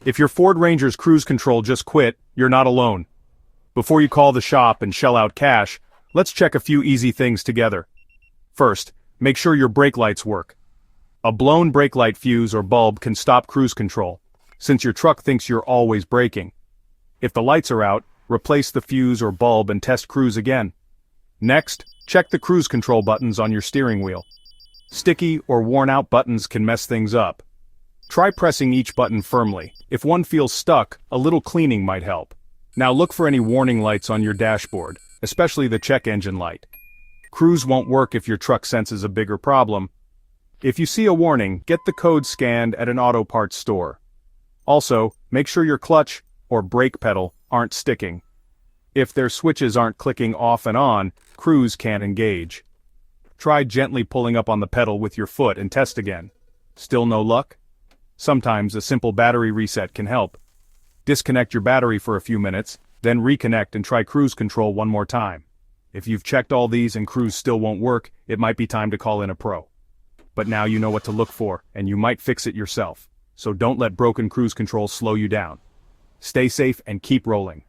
If your Ford Ranger's cruise control just quit, you're not alone. Before you call the shop and shell out cash, let's check a few easy things together. First, make sure your brake lights work. A blown brake light fuse or bulb can stop cruise control, since your truck thinks you're always braking. If the lights are out, replace the fuse or bulb and test cruise again. Next, check the cruise control buttons on your steering wheel. Sticky or worn-out buttons can mess things up. Try pressing each button firmly. If one feels stuck, a little cleaning might help. Now look for any warning lights on your dashboard, especially the check engine light. Cruise won't work if your truck senses a bigger problem. If you see a warning, get the code scanned at an auto parts store. Also, make sure your clutch or brake pedal aren't sticking. If their switches aren't clicking off and on, cruise can't engage. Try gently pulling up on the pedal with your foot and test again. Still no luck? Sometimes a simple battery reset can help. Disconnect your battery for a few minutes, then reconnect and try cruise control one more time. If you've checked all these and cruise still won't work, it might be time to call in a pro. But now you know what to look for, and you might fix it yourself. So don't let broken cruise control slow you down. Stay safe and keep rolling.